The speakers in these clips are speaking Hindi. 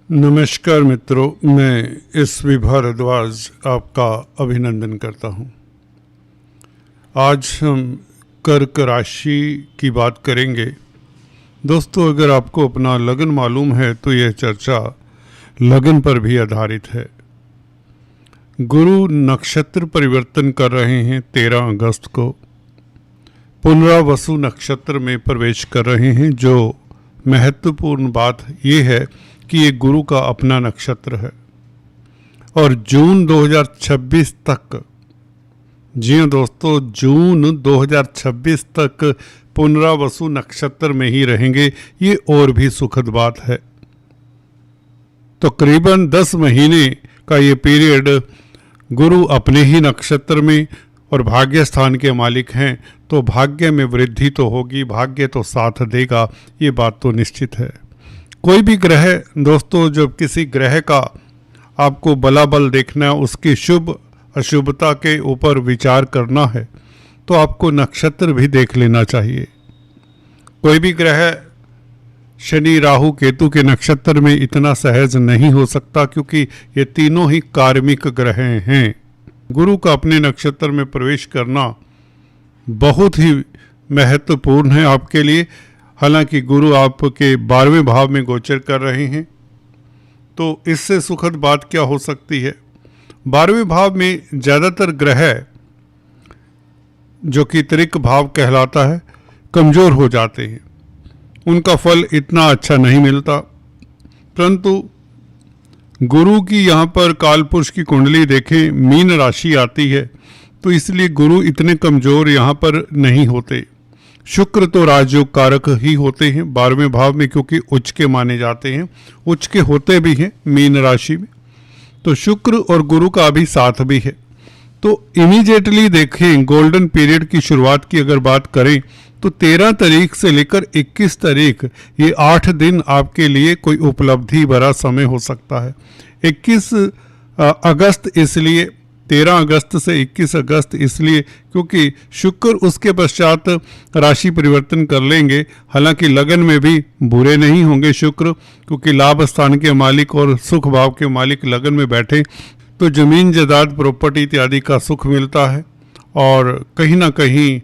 नमस्कार मित्रों, मैं एस.वी. भारद्वाज आपका अभिनंदन करता हूं। आज हम कर्क राशि की बात करेंगे। दोस्तों, अगर आपको अपना लगन मालूम है तो यह चर्चा लगन पर भी आधारित है। गुरु नक्षत्र परिवर्तन कर रहे हैं 13 अगस्त को। पुनरावसु नक्षत्र में प्रवेश कर रहे हैं। जो महत्वपूर्ण बात यह है कि ये गुरु का अपना नक्षत्र है और जून 2026 तक, जी हाँ दोस्तों, जून 2026 तक पुनरावसु नक्षत्र में ही रहेंगे। ये और भी सुखद बात है। तो करीबन 10 महीने का ये पीरियड गुरु अपने ही नक्षत्र में और भाग्य स्थान के मालिक हैं, तो भाग्य में वृद्धि तो होगी, भाग्य तो साथ देगा, ये बात तो निश्चित है। कोई भी ग्रह दोस्तों, जब किसी ग्रह का आपको बलाबल देखना है, उसकी शुभ अशुभता के ऊपर विचार करना है, तो आपको नक्षत्र भी देख लेना चाहिए। कोई भी ग्रह शनि राहु केतु के नक्षत्र में इतना सहज नहीं हो सकता, क्योंकि ये तीनों ही कार्मिक ग्रह हैं। गुरु का अपने नक्षत्र में प्रवेश करना बहुत ही महत्वपूर्ण है आपके लिए। हालांकि गुरु आपके 12वें भाव में गोचर कर रहे हैं, तो इससे सुखद बात क्या हो सकती है। 12वें भाव में ज़्यादातर ग्रह, जो कि त्रिक भाव कहलाता है, कमज़ोर हो जाते हैं। उनका फल इतना अच्छा नहीं मिलता। परंतु गुरु की यहाँ पर कालपुरुष की कुंडली देखें, मीन राशि आती है, तो इसलिए गुरु इतने कमज़ोर यहाँ पर नहीं होते। शुक्र तो राजयोग कारक ही होते हैं 12वें भाव में, क्योंकि उच्च के माने जाते हैं, उच्च के होते भी हैं मीन राशि में। तो शुक्र और गुरु का भी साथ भी है। तो इमीडिएटली देखें, गोल्डन पीरियड की शुरुआत की अगर बात करें तो 13 तारीख से लेकर 21 तारीख, ये 8 दिन आपके लिए कोई उपलब्धि भरा समय हो सकता है। 21 अगस्त इसलिए, 13 अगस्त से 21 अगस्त इसलिए क्योंकि शुक्र उसके पश्चात राशि परिवर्तन कर लेंगे। हालांकि लगन में भी बुरे नहीं होंगे शुक्र, क्योंकि लाभ स्थान के मालिक और सुख भाव के मालिक लगन में बैठे, तो जमीन जायदाद प्रॉपर्टी इत्यादि का सुख मिलता है और कहीं ना कहीं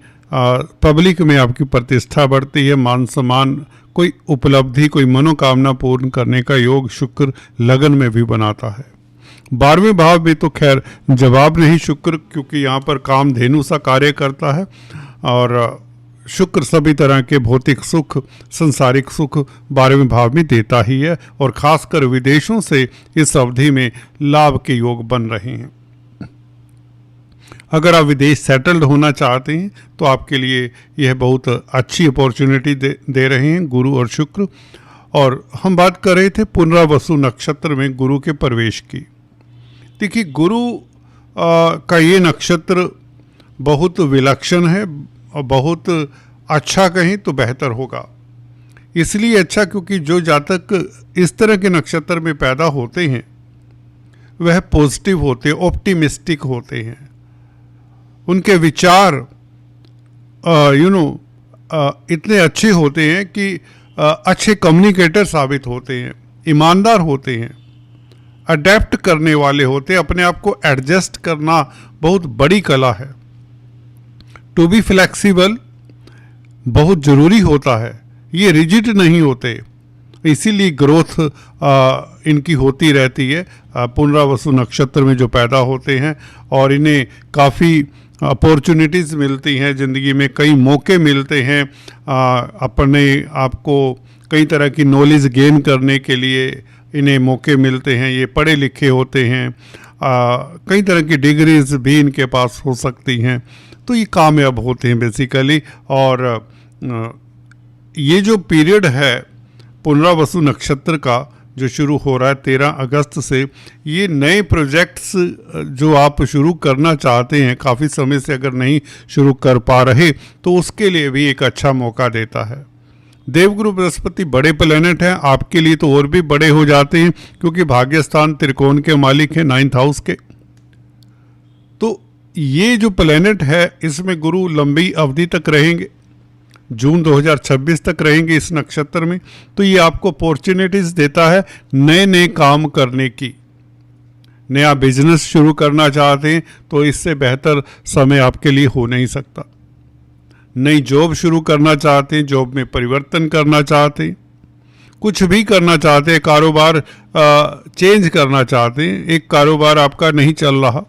पब्लिक में आपकी प्रतिष्ठा बढ़ती है, मान सम्मान, कोई उपलब्धि, कोई मनोकामना पूर्ण करने का योग शुक्र लगन में भी बनाता है। 12वें भाव में तो खैर जवाब नहीं शुक्र, क्योंकि यहाँ पर कामधेनु सा कार्य करता है और शुक्र सभी तरह के भौतिक सुख, संसारिक सुख 12वें भाव में देता ही है, और खासकर विदेशों से इस अवधि में लाभ के योग बन रहे हैं। अगर आप विदेश सेटल्ड होना चाहते हैं तो आपके लिए यह बहुत अच्छी अपॉर्चुनिटी दे रहे हैं गुरु और शुक्र। और हम बात कर रहे थे पुनरावसु नक्षत्र में गुरु के प्रवेश की। देखिए, गुरु का ये नक्षत्र बहुत विलक्षण है और बहुत अच्छा कहें तो बेहतर होगा। इसलिए अच्छा क्योंकि जो जातक इस तरह के नक्षत्र में पैदा होते हैं वह पॉजिटिव होते हैं, ऑप्टिमिस्टिक होते हैं। उनके विचार इतने अच्छे होते हैं कि अच्छे कम्युनिकेटर साबित होते हैं, ईमानदार होते हैं, अडेप्ट करने वाले होते हैं। अपने आप को एडजस्ट करना बहुत बड़ी कला है। टू बी फ्लेक्सिबल बहुत ज़रूरी होता है। ये रिजिड नहीं होते, इसीलिए ग्रोथ इनकी होती रहती है। पुनरावसु नक्षत्र में जो पैदा होते हैं और इन्हें काफ़ी अपॉर्चुनिटीज़ मिलती हैं ज़िंदगी में, कई मौके मिलते हैं अपने आप को कई तरह की नॉलेज गेन करने के लिए इन्हें मौके मिलते हैं। ये पढ़े लिखे होते हैं, कई तरह की डिग्रीज भी इनके पास हो सकती हैं, तो ये कामयाब होते हैं बेसिकली। और ये जो पीरियड है पुनरावसु नक्षत्र का जो शुरू हो रहा है 13 अगस्त से, ये नए प्रोजेक्ट्स जो आप शुरू करना चाहते हैं, काफ़ी समय से अगर नहीं शुरू कर पा रहे, तो उसके लिए भी एक अच्छा मौका देता है। देवगुरु बृहस्पति बड़े प्लैनेट हैं, आपके लिए तो और भी बड़े हो जाते हैं, क्योंकि भाग्यस्थान त्रिकोण के मालिक हैं 9th हाउस के। तो ये जो प्लैनेट है इसमें गुरु लंबी अवधि तक रहेंगे। जून 2026 तक रहेंगे इस नक्षत्र में, तो ये आपको अपॉर्चुनिटीज़ देता है नए नए काम करने की। नया बिजनेस शुरू करना चाहते हैं तो इससे बेहतर समय आपके लिए हो नहीं सकता। नई जॉब शुरू करना चाहते हैं, जॉब में परिवर्तन करना चाहते हैं, कुछ भी करना चाहते हैं, कारोबार चेंज करना चाहते हैं, एक कारोबार आपका नहीं चल रहा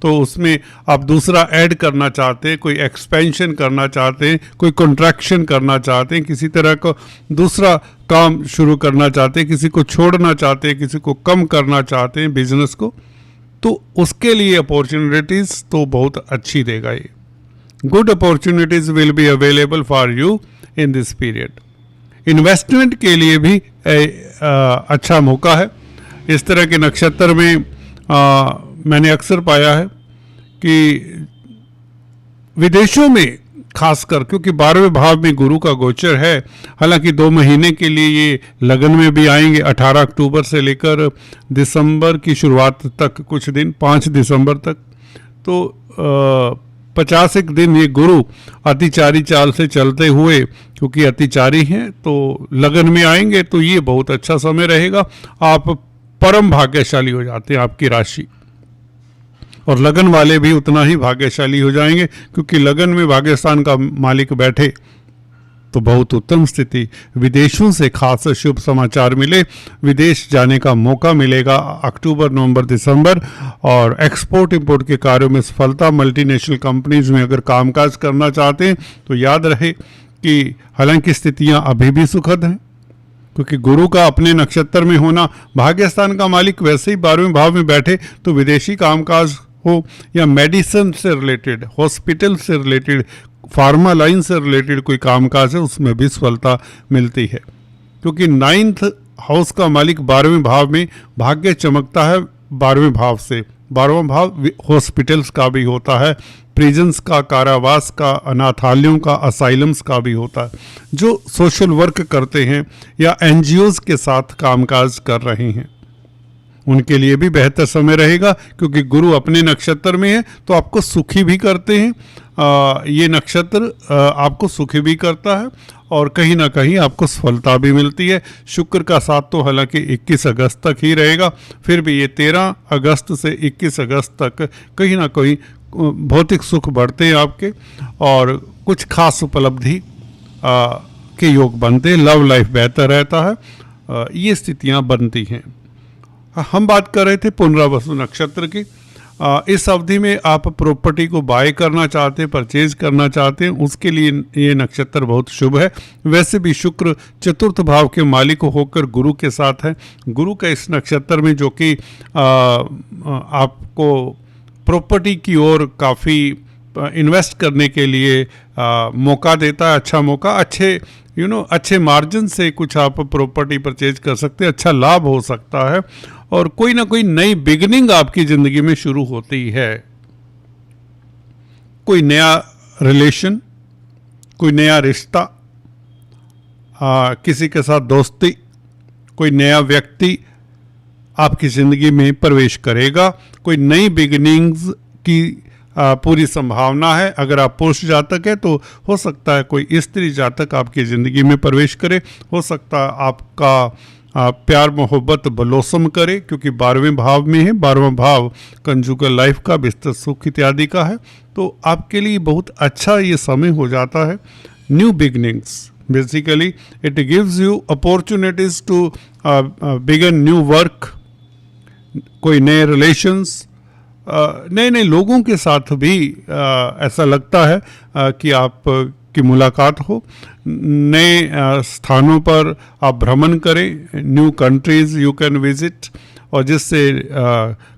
तो उसमें आप दूसरा ऐड करना चाहते हैं, कोई एक्सपेंशन करना चाहते हैं, कोई कॉन्ट्रैक्शन करना चाहते हैं, किसी तरह का दूसरा काम शुरू करना चाहते हैं, किसी को छोड़ना चाहते हैं, किसी को कम करना चाहते हैं बिजनेस को, तो उसके लिए अपॉर्चुनिटीज़ तो बहुत अच्छी देगा ये। Good opportunities will be available for you in this period. Investment के लिए भी अच्छा मौका है। इस तरह के नक्षत्र में मैंने अक्सर पाया है कि विदेशों में खासकर, क्योंकि 12वें भाव में गुरु का गोचर है, हालांकि 2 महीने के लिए ये लगन में भी आएंगे, 18 अक्टूबर से लेकर दिसंबर की शुरुआत तक, कुछ दिन 5 दिसंबर तक, तो 50 दिन ये गुरु अतिचारी चाल से चलते हुए, क्योंकि अतिचारी हैं तो लगन में आएंगे, तो ये बहुत अच्छा समय रहेगा। आप परम भाग्यशाली हो जाते हैं, आपकी राशि और लगन वाले भी उतना ही भाग्यशाली हो जाएंगे, क्योंकि लगन में भाग्यस्थान का मालिक बैठे तो बहुत उत्तम स्थिति। विदेशों से खास शुभ समाचार मिले, विदेश जाने का मौका मिलेगा अक्टूबर, नवंबर, दिसंबर, और एक्सपोर्ट इंपोर्ट के कार्यों में सफलता। मल्टीनेशनल कंपनीज में अगर कामकाज करना चाहते हैं तो याद रहे कि हालांकि स्थितियां अभी भी सुखद हैं, क्योंकि गुरु का अपने नक्षत्र में होना, भाग्यस्थान का मालिक वैसे ही 12वें भाव में बैठे, तो विदेशी कामकाज हो या मेडिसिन से रिलेटेड, हॉस्पिटल से रिलेटेड, फार्मा लाइन से रिलेटेड कोई कामकाज है, उसमें भी सफलता मिलती है। क्योंकि 9th हाउस का मालिक 12वें भाव में, भाग्य चमकता है 12वें भाव से। 12वां भाव हॉस्पिटल्स का भी होता है, प्रिजन्स का, कारावास का, अनाथालयों का, असाइलम्स का भी होता है। जो सोशल वर्क करते हैं या एनजीओज के साथ कामकाज कर रहे हैं उनके लिए भी बेहतर समय रहेगा, क्योंकि गुरु अपने नक्षत्र में है तो आपको सुखी भी करते हैं। ये नक्षत्र आपको सुखी भी करता है और कहीं ना कहीं आपको सफलता भी मिलती है। शुक्र का साथ तो हालांकि 21 अगस्त तक ही रहेगा, फिर भी ये 13 अगस्त से 21 अगस्त तक कहीं ना कहीं भौतिक सुख बढ़ते हैं आपके, और कुछ खास उपलब्धि के योग बनते हैं, लव लाइफ बेहतर रहता है, ये स्थितियां बनती हैं। हम बात कर रहे थे पुनर्वसु नक्षत्र की। इस अवधि में आप प्रॉपर्टी को बाय करना चाहते हैं, परचेज करना चाहते हैं, उसके लिए ये नक्षत्र बहुत शुभ है। वैसे भी शुक्र चतुर्थ भाव के मालिक होकर गुरु के साथ है। गुरु का इस नक्षत्र में जो कि आपको प्रॉपर्टी की ओर काफ़ी इन्वेस्ट करने के लिए मौका देता है, अच्छा मौका, अच्छे मार्जिन से कुछ आप प्रॉपर्टी परचेज कर सकते हैं, अच्छा लाभ हो सकता है और कोई ना कोई नई बिगिनिंग आपकी ज़िंदगी में शुरू होती है। कोई नया रिलेशन, कोई नया रिश्ता, किसी के साथ दोस्ती, कोई नया व्यक्ति आपकी ज़िंदगी में प्रवेश करेगा। कोई नई बिगिनिंग्स की पूरी संभावना है। अगर आप पुरुष जातक है तो हो सकता है कोई स्त्री जातक आपकी ज़िंदगी में प्रवेश करे, हो सकता है आपका प्यार मोहब्बत बलोसम करे, क्योंकि 12वें भाव में है। 12वां भाव कंजुगल लाइफ का, बिस्तर सुख इत्यादि का है, तो आपके लिए बहुत अच्छा ये समय हो जाता है। New beginnings, basically it gives you opportunities to begin new work, कोई नए रिलेशंस, नए नए लोगों के साथ भी ऐसा लगता है कि आप की मुलाकात हो, नए स्थानों पर आप भ्रमण करें, new countries you can visit, और जिससे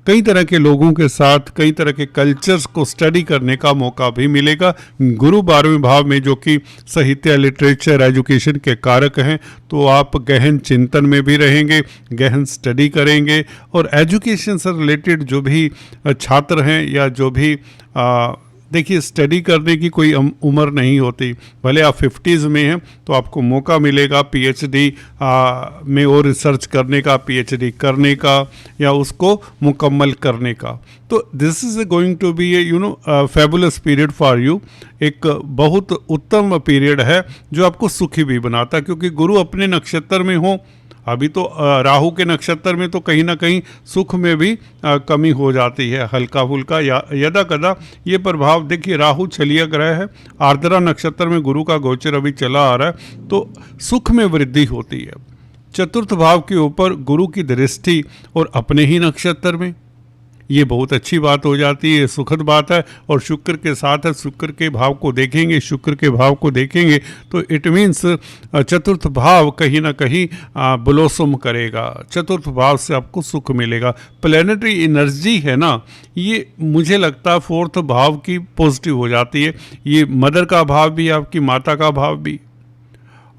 कई तरह के लोगों के साथ कई तरह के कल्चर्स को स्टडी करने का मौका भी मिलेगा। गुरु 12वें भाव में जो कि साहित्य, लिटरेचर, एजुकेशन के कारक हैं, तो आप गहन चिंतन में भी रहेंगे, गहन स्टडी करेंगे, और एजुकेशन से रिलेटेड जो भी छात्र हैं या जो भी देखिए स्टडी करने की कोई उम्र नहीं होती। भले आप 50s में हैं तो आपको मौका मिलेगा पीएचडी में और रिसर्च करने का, पीएचडी करने का या उसको मुकम्मल करने का। तो this is going to be a fabulous period for you. एक बहुत उत्तम पीरियड है जो आपको सुखी भी बनाता है, क्योंकि गुरु अपने नक्षत्र में हो। अभी तो राहु के नक्षत्र में तो कहीं ना कहीं सुख में भी कमी हो जाती है, हल्का फुल्का या यदा कदा ये प्रभाव। देखिए राहु छलिया ग्रह है, आर्द्रा नक्षत्र में गुरु का गोचर अभी चला आ रहा है, तो सुख में वृद्धि होती है। चतुर्थ भाव के ऊपर गुरु की दृष्टि और अपने ही नक्षत्र में, ये बहुत अच्छी बात हो जाती है, सुखद बात है। और शुक्र के साथ है, शुक्र के भाव को देखेंगे, शुक्र के भाव को देखेंगे तो इट मीन्स चतुर्थ भाव कहीं ना कहीं ब्लोसम करेगा, चतुर्थ भाव से आपको सुख मिलेगा। प्लैनेटरी एनर्जी है ना, ये मुझे लगता है फोर्थ भाव की पॉजिटिव हो जाती है। ये मदर का भाव भी, आपकी माता का भाव भी,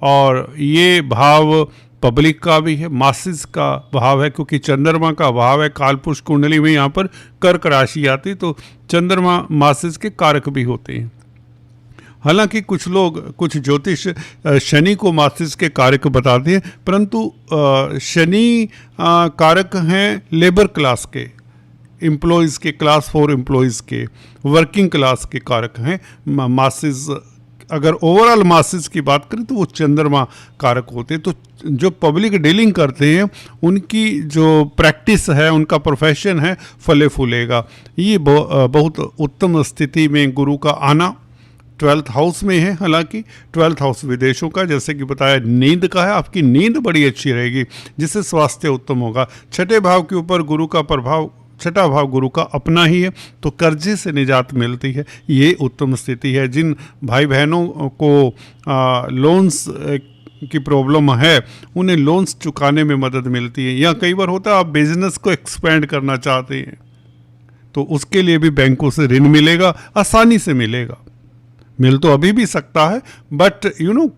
और ये भाव पब्लिक का भी है, मासिस का भाव है, क्योंकि चंद्रमा का भाव है। कालपुरुष कुंडली में यहाँ पर कर्क राशि आती, तो चंद्रमा मासिस के कारक भी होते हैं। हालांकि कुछ लोग, कुछ ज्योतिष शनि को मासिस के कारक बताते हैं, परंतु शनि कारक हैं लेबर क्लास के, एम्प्लॉयज़ के, क्लास 4 एम्प्लॉयज़ के, वर्किंग क्लास के कारक हैं मासिस। अगर ओवरऑल मासिस की बात करें तो वो चंद्रमा कारक होते हैं। तो जो पब्लिक डीलिंग करते हैं उनकी जो प्रैक्टिस है, उनका प्रोफेशन है, फले फूलेगा। ये बहुत उत्तम स्थिति में गुरु का आना 12th हाउस में है। हालांकि 12th हाउस विदेशों का, जैसे कि बताया, नींद का है। आपकी नींद बड़ी अच्छी रहेगी जिससे स्वास्थ्य उत्तम होगा। छठे भाव के ऊपर गुरु का प्रभाव, छठा भाव गुरु का अपना ही है, तो कर्जे से निजात मिलती है, ये उत्तम स्थिति है। जिन भाई बहनों को लोन्स की प्रॉब्लम है उन्हें लोन्स चुकाने में मदद मिलती है। या कई बार होता है आप बिजनेस को एक्सपेंड करना चाहते हैं तो उसके लिए भी बैंकों से ऋण मिलेगा, आसानी से मिलेगा। मिल तो अभी भी सकता है, बट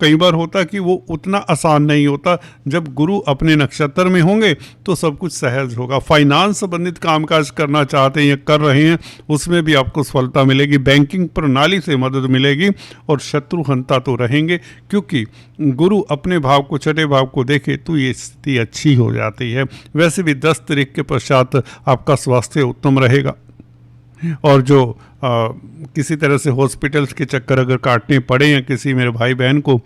कई बार होता है कि वो उतना आसान नहीं होता। जब गुरु अपने नक्षत्र में होंगे तो सब कुछ सहज होगा। फाइनेंस संबंधित कामकाज करना चाहते हैं या कर रहे हैं, उसमें भी आपको सफलता मिलेगी। बैंकिंग प्रणाली से मदद मिलेगी और शत्रु हंता तो रहेंगे, क्योंकि गुरु अपने भाव को, छठे भाव को देखे तो ये स्थिति अच्छी हो जाती है। वैसे भी 10 तारीख के पश्चात आपका स्वास्थ्य उत्तम रहेगा। और जो किसी तरह से हॉस्पिटल्स के चक्कर अगर काटने पड़े या किसी मेरे भाई बहन को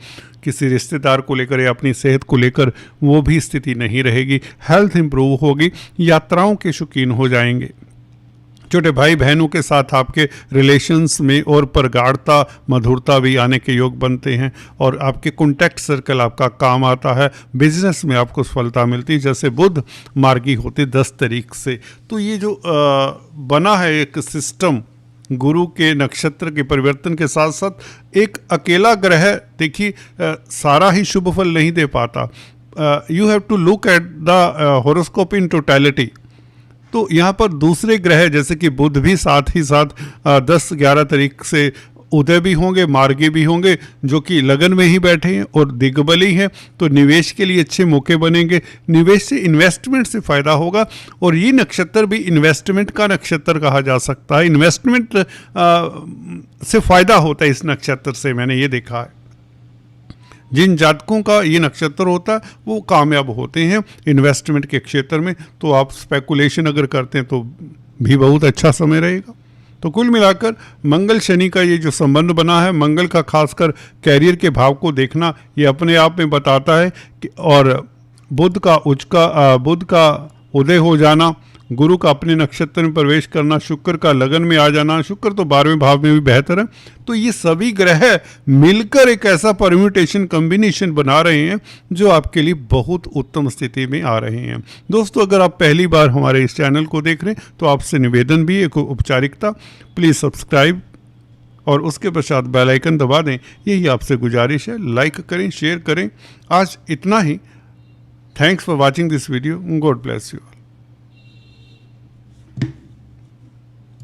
किसी रिश्तेदार को लेकर या अपनी सेहत को लेकर, वो भी स्थिति नहीं रहेगी। हेल्थ इंप्रूव होगी, यात्राओं के शौकीन हो जाएंगे। छोटे भाई बहनों के साथ आपके रिलेशंस में और प्रगाढ़ता, मधुरता भी आने के योग बनते हैं और आपके कॉन्टैक्ट सर्कल आपका काम आता है। बिजनेस में आपको सफलता मिलती है, जैसे बुध मार्गी होते 10 तारीख से। तो ये जो बना है एक सिस्टम, गुरु के नक्षत्र के परिवर्तन के साथ साथ एक अकेला ग्रह, देखिए सारा ही शुभ फल नहीं दे पाता। You have to look at the horoscope in totality. तो यहाँ पर दूसरे ग्रह जैसे कि बुध भी साथ ही साथ 10-11 तारीख से उदय भी होंगे, मार्गी भी होंगे, जो कि लगन में ही बैठे हैं और दिग्बली हैं। तो निवेश के लिए अच्छे मौके बनेंगे, निवेश से, इन्वेस्टमेंट से फ़ायदा होगा। और ये नक्षत्र भी इन्वेस्टमेंट का नक्षत्र कहा जा सकता है। इन्वेस्टमेंट से फ़ायदा होता है इस नक्षत्र से, मैंने ये देखा है। जिन जातकों का ये नक्षत्र होता है वो कामयाब होते हैं इन्वेस्टमेंट के क्षेत्र में। तो आप स्पेकुलेशन अगर करते हैं तो भी बहुत अच्छा समय रहेगा। तो कुल मिलाकर मंगल शनि का ये जो संबंध बना है, मंगल का खासकर कैरियर के भाव को देखना, ये अपने आप में बताता है कि, और बुध का उदय हो जाना, गुरु का अपने नक्षत्र में प्रवेश करना, शुक्र का लगन में आ जाना, शुक्र तो 12वें भाव में भी बेहतर है। तो ये सभी ग्रह मिलकर एक ऐसा परम्यूटेशन कॉम्बिनेशन बना रहे हैं जो आपके लिए बहुत उत्तम स्थिति में आ रहे हैं। दोस्तों, अगर आप पहली बार हमारे इस चैनल को देख रहे हैं तो आपसे निवेदन भी, एक औपचारिकता, प्लीज़ सब्सक्राइब और उसके पश्चात बेल आइकन दबा दें, यही आपसे गुजारिश है। लाइक करें, शेयर करें। आज इतना ही। Thanks for watching this video. God bless you.